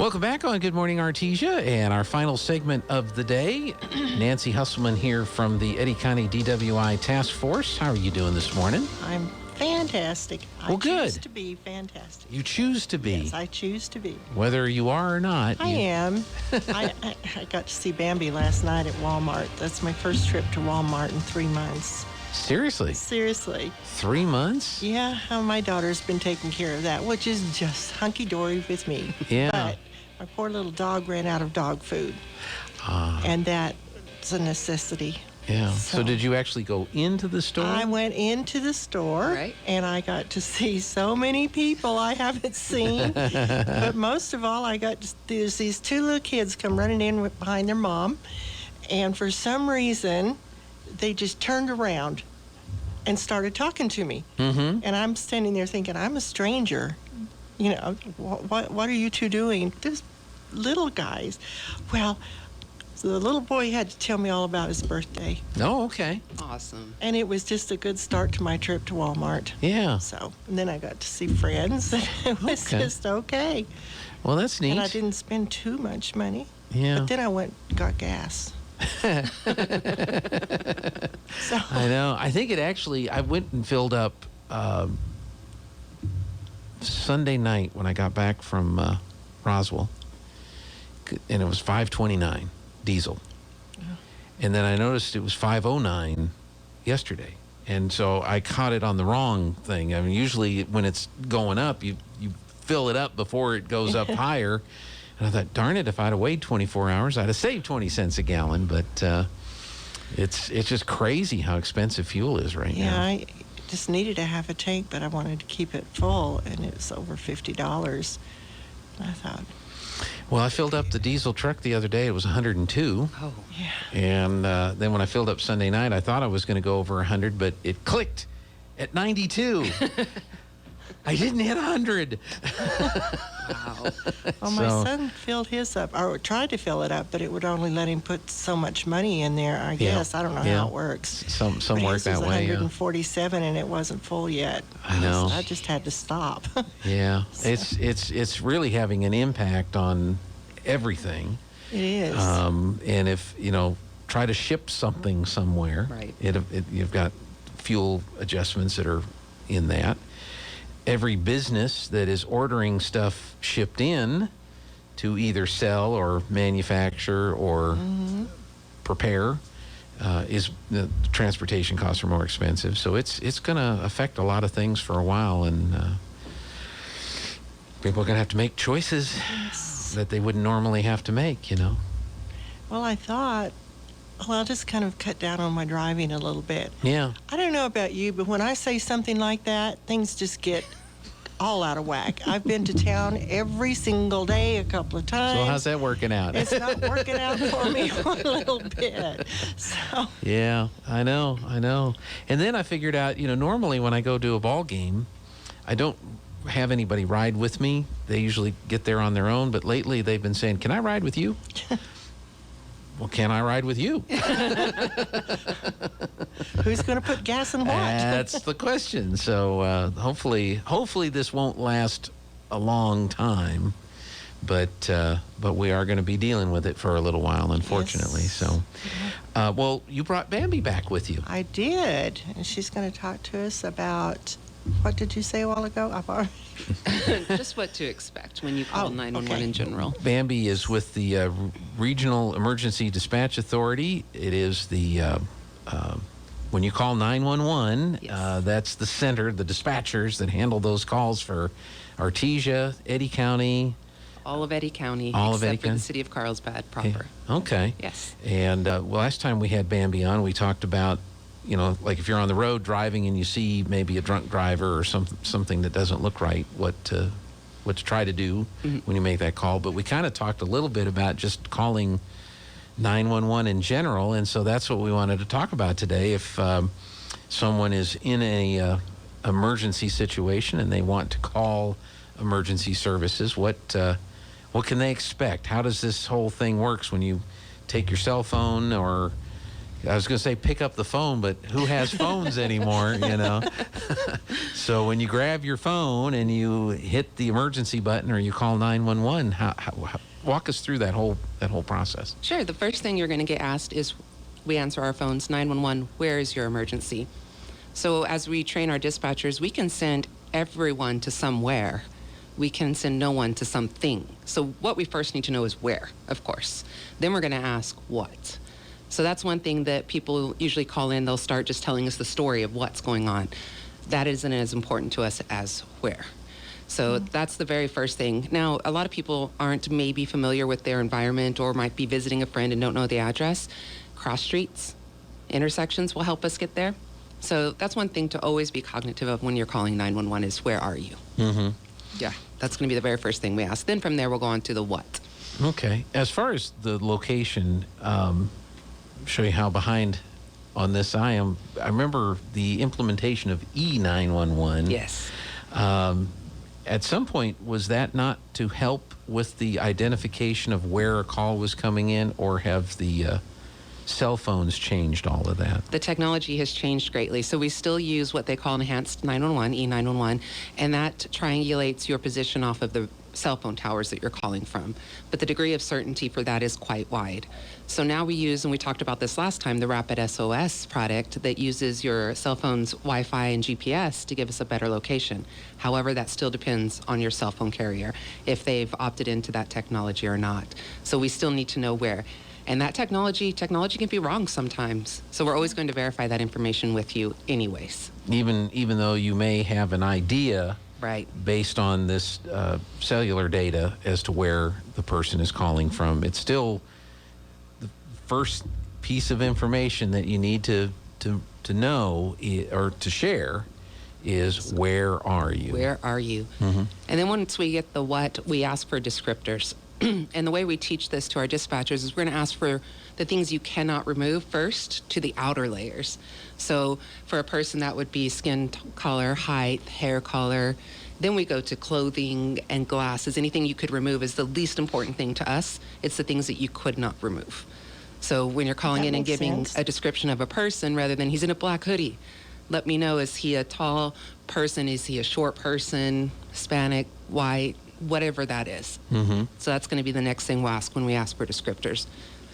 Welcome back on Good Morning Artesia and our final segment of the day. Nancy Husselman here from the Eddy County DWI Task Force. How are you doing this morning? I'm fantastic. Well, I good. choose to be fantastic. You choose to be. Yes, I choose to be. Whether you are or not. I am. I got to see Bambi last night at Walmart. That's my first trip to Walmart in 3 months. Seriously? Seriously. 3 months? Yeah, my daughter's been taking care of that, which is just hunky-dory with me. Yeah. But my poor little dog ran out of dog food. And that's a necessity. Yeah. So did you actually go into the store? I went into the store, Right. and I got to see so many people I haven't seen. But most of all, there's these two little kids come running in behind their mom, and for some reason, they just turned around and started talking to me. Mm-hmm. And I'm standing there thinking, I'm a stranger. You know, what are you two doing? These little guys. Well, so the little boy had to tell me all about his birthday. Oh, okay. Awesome. And it was just a good start to my trip to Walmart. Yeah. So, and then I got to see friends. It was just okay. Well, that's neat. And I didn't spend too much money. Yeah. But then I went and got gas. So I know. I think I went and filled up Sunday night when I got back from Roswell, and it was $5.29 diesel. And then I noticed it was $5.09 yesterday. And so I caught it on the wrong thing. I mean, usually when it's going up, you fill it up before it goes up higher. And I thought, darn it, if I'd have waited 24 hours, I'd have saved 20 cents a gallon. But it's just crazy how expensive fuel is right now. yeah, I just needed to have a tank, but I wanted to keep it full, and it was over $50. And I thought, Well, I filled up the diesel truck the other day. It was 102. Oh. yeah. And then when I filled up Sunday night, I thought I was going to go over 100, but it clicked at 92. I didn't hit 100. Wow. Well, my son filled his up, or tried to fill it up, but it would only let him put so much money in there, I guess. I don't know how it works. Some But work his that was way, yeah. 147, and it wasn't full yet. I know. So I just had to stop. Yeah, it's really having an impact on everything. It is. And if, try to ship something somewhere, Right. You've got fuel adjustments that are in that. Every business that is ordering stuff shipped in to either sell or manufacture or prepare the transportation costs are more expensive. So it's going to affect a lot of things for a while, and people are going to have to make choices that they wouldn't normally have to make, Well, I thought, I'll just kind of cut down on my driving a little bit. Yeah. I don't know about you, but when I say something like that, things just get all out of whack. I've been to town every single day a couple of times. So how's that working out? It's not working out for me one little bit. So Yeah, I know. And then I figured out, normally when I go to a ball game, I don't have anybody ride with me. They usually get there on their own. But lately they've been saying, "Can I ride with you?" Well, can I ride with you? who's going to put gas in what? That's the question. So hopefully this won't last a long time, but we are going to be dealing with it for a little while, unfortunately. Yes. So, well, you brought Bambi back with you. I did. And she's going to talk to us about, what did you say a while ago? Just what to expect when you call 911 okay. in general. Bambi is with the Regional Emergency Dispatch Authority. It is the when you call 911, Yes. that's the center, the dispatchers that handle those calls for Artesia, Eddy County. All of Eddy County, All of except Eddy for County? the city of Carlsbad proper. Okay. Yes. And last time we had Bambi on, we talked about, like if you're on the road driving and you see maybe a drunk driver or something that doesn't look right, what to try to do when you make that call. But we kind of talked a little bit about just calling 911 in general, and so that's what we wanted to talk about today. If someone is in a emergency situation and they want to call emergency services, what can they expect? How does this whole thing works when you take your cell phone or I was going to say pick up the phone, but who has phones anymore, you know? So when you grab your phone and you hit the emergency button or you call 911, walk us through that whole process. Sure. The first thing you're going to get asked is, we answer our phones, 911, where is your emergency? So as we train our dispatchers, we can send everyone to somewhere. We can send no one to something. So what we first need to know is where, of course. Then we're going to ask what. So that's one thing that people usually call in. They'll start just telling us the story of what's going on. That isn't as important to us as where. So that's the very first thing. Now, a lot of people aren't maybe familiar with their environment or might be visiting a friend and don't know the address. Cross streets, intersections will help us get there. So that's one thing to always be cognitive of when you're calling 911 is, where are you? Mm-hmm. Yeah, that's going to be the very first thing we ask. Then from there, we'll go on to the what. Okay. As far as the location, show you how behind on this I am. I remember the implementation of E911. Yes. At some point, was that not to help with the identification of where a call was coming in, or have the cell phones changed all of that? The technology has changed greatly. So we still use what they call enhanced 911, E911, and that triangulates your position off of the cell phone towers that you're calling from. But the degree of certainty for that is quite wide. So now we use, and we talked about this last time, the Rapid SOS product that uses your cell phone's Wi-Fi and GPS to give us a better location. However, that still depends on your cell phone carrier, if they've opted into that technology or not. So we still need to know where. And that technology can be wrong sometimes. So we're always going to verify that information with you anyways. Even though you may have an idea, right, based on this cellular data as to where the person is calling from, it's still the first piece of information that you need to know or to share is, where are you? Where are you? Mm-hmm. And then once we get the what, we ask for descriptors. And the way we teach this to our dispatchers is we're going to ask for the things you cannot remove first to the outer layers. So for a person, that would be skin color, height, hair color. Then we go to clothing and glasses. Anything you could remove is the least important thing to us. It's the things that you could not remove. So when you're calling in and giving a description of a person, rather than he's in a black hoodie, let me know, is he a tall person? Is he a short person, Hispanic, white, whatever that is. Mm-hmm. So that's going to be the next thing we'll ask when we ask for descriptors.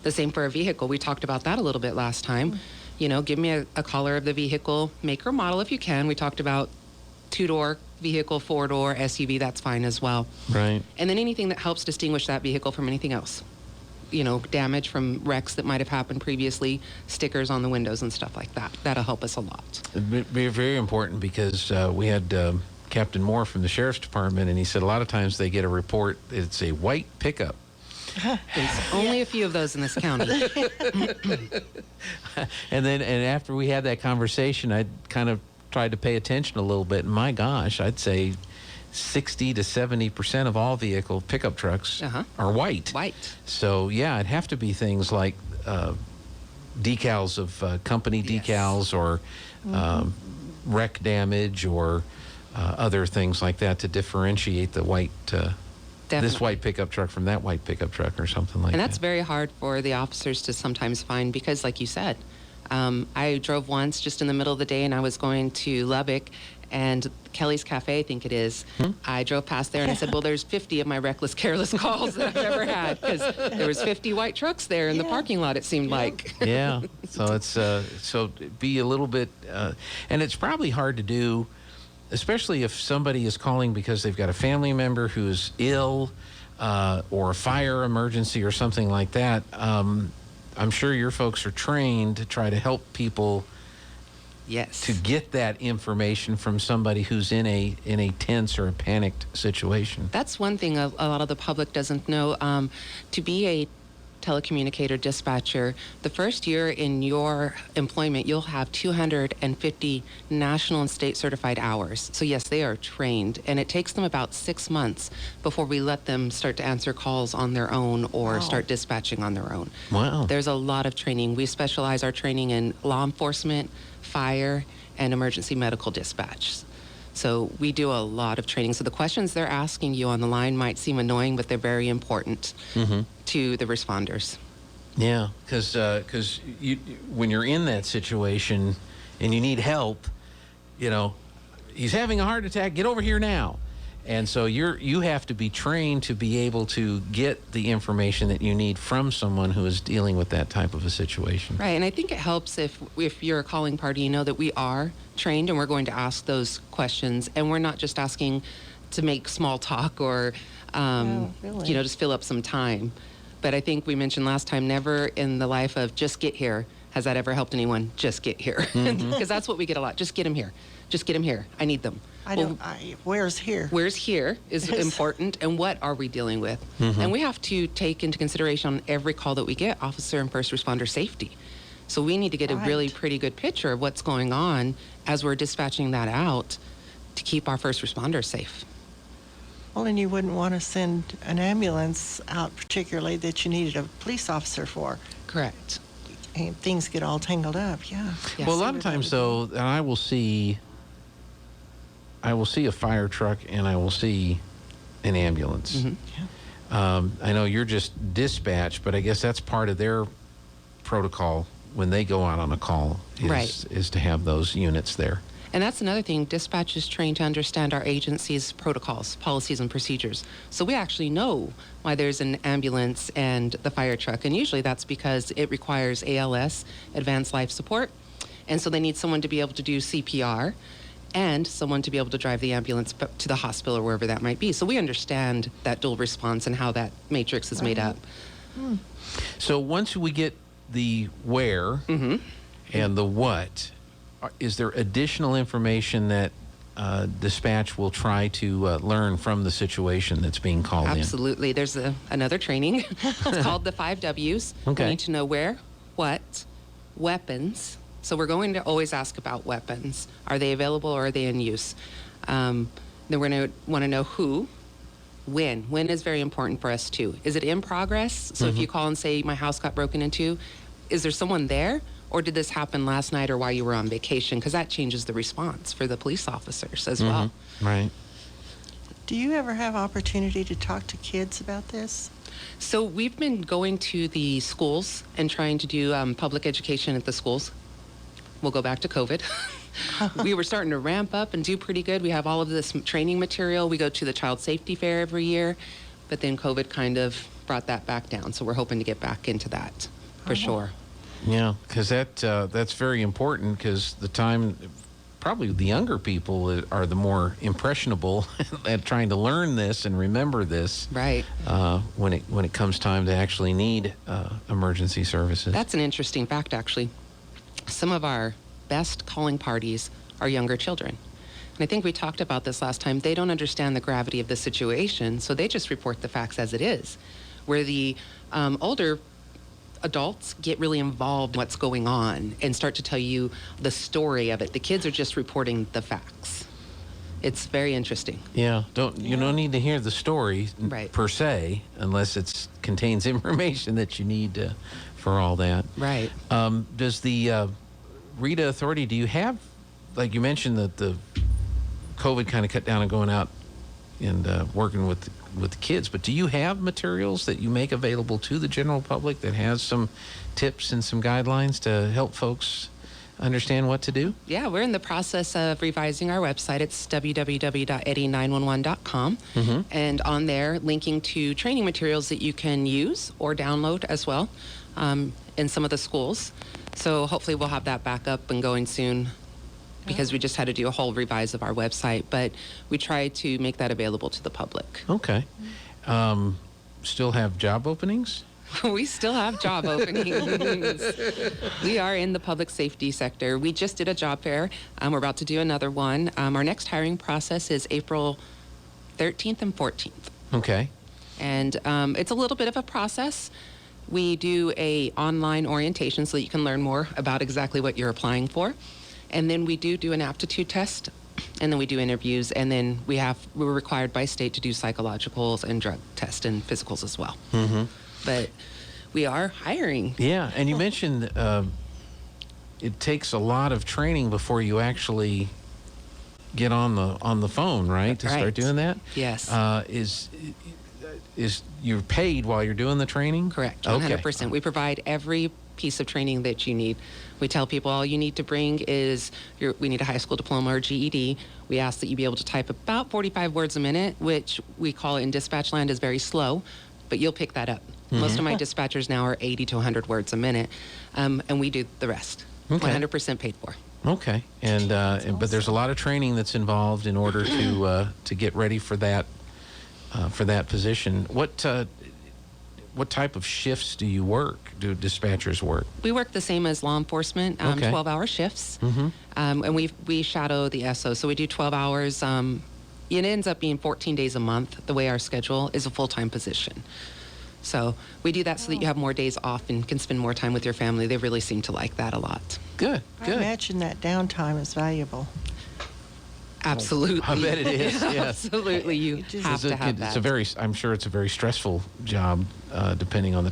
The same for a vehicle. We talked about that a little bit last time. You know, give me a color of the vehicle, make or model if you can. We talked about 2-door vehicle, 4-door, SUV, that's fine as well. Right. And then anything that helps distinguish that vehicle from anything else. You know, damage from wrecks that might have happened previously, stickers on the windows and stuff like that. That'll help us a lot. It'd be very important because we had Captain Moore from the Sheriff's Department, and he said a lot of times they get a report, it's a white pickup. There's only a few of those in this county. And after we had that conversation, I kind of tried to pay attention a little bit. And my gosh, I'd say 60 to 70% of all vehicle pickup trucks are white. White. So yeah, it'd have to be things like decals of company decals, or wreck damage, or other things like that to differentiate the white. This white pickup truck from that white pickup truck, or something like that. And that's very hard for the officers to sometimes find because, like you said, I drove once just in the middle of the day, and I was going to Lubbock, and Kelly's Cafe, I think it is. I drove past there, and I said, well, there's 50 of my reckless, careless calls that I've ever had, because there was 50 white trucks there in the parking lot, it seemed like. Yeah, so it's so be a little bit, and it's probably hard to do, especially if somebody is calling because they've got a family member who's ill, or a fire emergency or something like that. I'm sure your folks are trained to try to help people. Yes. To get that information from somebody who's in a tense or a panicked situation. That's one thing a lot of the public doesn't know. To be a telecommunicator dispatcher, the first year in your employment, you'll have 250 national and state certified hours. So yes, they are trained, and it takes them about 6 months before we let them start to answer calls on their own or start dispatching on their own. Wow. There's a lot of training. We specialize our training in law enforcement, fire, and emergency medical dispatch. So we do a lot of training. So the questions they're asking you on the line might seem annoying, but they're very important to the responders. Yeah, because when you're in that situation and you need help, he's having a heart attack. Get over here now. And so you have to be trained to be able to get the information that you need from someone who is dealing with that type of a situation. Right, and I think it helps if you're a calling party, you know that we are trained and we're going to ask those questions, and we're not just asking to make small talk or, really. just fill up some time. But I think we mentioned last time, never in the life of just get here has that ever helped anyone. Just get here, because that's what we get a lot. Just get them here. Just get them here. I need them. Where's here? Where's here is important, and what are we dealing with? And we have to take into consideration on every call that we get officer and first responder safety. So we need to get a really pretty good picture of what's going on as we're dispatching that out to keep our first responders safe. Well, and you wouldn't want to send an ambulance out, particularly that you needed a police officer for. Correct. And things get all tangled up. Yeah. Yes. Well, a lot of times, though, I will see a fire truck and I will see an ambulance. Yeah. I know you're just dispatch, but I guess that's part of their protocol when they go out on a call is to have those units there. And that's another thing. Dispatch is trained to understand our agency's protocols, policies, and procedures. So we actually know why there's an ambulance and the fire truck. And usually that's because it requires ALS, advanced life support. And so they need someone to be able to do CPR and someone to be able to drive the ambulance to the hospital or wherever that might be. So we understand that dual response and how that matrix is made up. So once we get the where and the what, is there additional information that dispatch will try to learn from the situation that's being called in? Absolutely. There's another training. It's called the 5 W's. Okay. We need to know where, what, weapons. So we're going to always ask about weapons. Are they available or are they in use? Then we're going to want to know who, when. When is very important for us too. Is it in progress? So if you call and say, my house got broken into, is there someone there? Or did this happen last night or while you were on vacation? Because that changes the response for the police officers as well. Right. Do you ever have opportunity to talk to kids about this? So we've been going to the schools and trying to do public education at the schools. We'll go back to COVID. We were starting to ramp up and do pretty good. We have all of this training material. We go to the child safety fair every year, but then COVID kind of brought that back down. So we're hoping to get back into that for sure. Yeah, because that's very important, because the time, probably the younger people are the more impressionable at trying to learn this and remember this. Right. When it comes time to actually need emergency services. That's an interesting fact, actually. Some of our best calling parties are younger children. And I think we talked about this last time. They don't understand the gravity of the situation, so they just report the facts as it is. Where the older adults get really involved in what's going on and start to tell you the story of it. The kids are just reporting the facts. It's very interesting. Yeah, you don't need to hear the story per se unless it contains information that you need for all that. Right. Does the RETA Authority, do you have, like you mentioned that the COVID kind of cut down on going out and working with the kids, but do you have materials that you make available to the general public that has some tips and some guidelines to help folks understand what to do? Yeah, we're in the process of revising our website. It's www.eddy911.com. And on there, linking to training materials that you can use or download as well in some of the schools. So hopefully we'll have that back up and going soon, because we just had to do a whole revise of our website, but we try to make that available to the public. Okay. Still have job openings? We still have job openings. We are in the public safety sector. We just did a job fair. We're about to do another one. Our next hiring process is April 13th and 14th. Okay. And it's a little bit of a process. We do a online orientation so that you can learn more about exactly what you're applying for. And then we do an aptitude test, and then we do interviews, and then we're required by state to do psychologicals and drug tests and physicals as well. But we are hiring. Yeah, and you mentioned it takes a lot of training before you actually get on the phone, right? To start doing that? Yes. you're paid while you're doing the training? Correct, Okay. 100%. We provide every piece of training that you need. We tell people all you need to bring is we need a high school diploma or GED. We ask that you be able to type about 45 words a minute, which we call in dispatch land is very slow, but you'll pick that up. Most of my dispatchers now are 80 to 100 words a minute, and we do the rest. Okay. 100% paid for. Okay, and but there's a lot of training that's involved in order to get ready for that position. What type of shifts do you work? Do dispatchers work? We work the same as law enforcement, Okay. 12-hour shifts, and we shadow the SO. So we do 12 hours. It ends up being 14 days a month. The way our schedule is a full-time position. So we do that so that you have more days off and can spend more time with your family. They really seem to like that a lot. Good. I imagine that downtime is valuable. Absolutely. I bet it is. Yeah. Absolutely. You have to have that. I'm sure it's a very stressful job, depending on the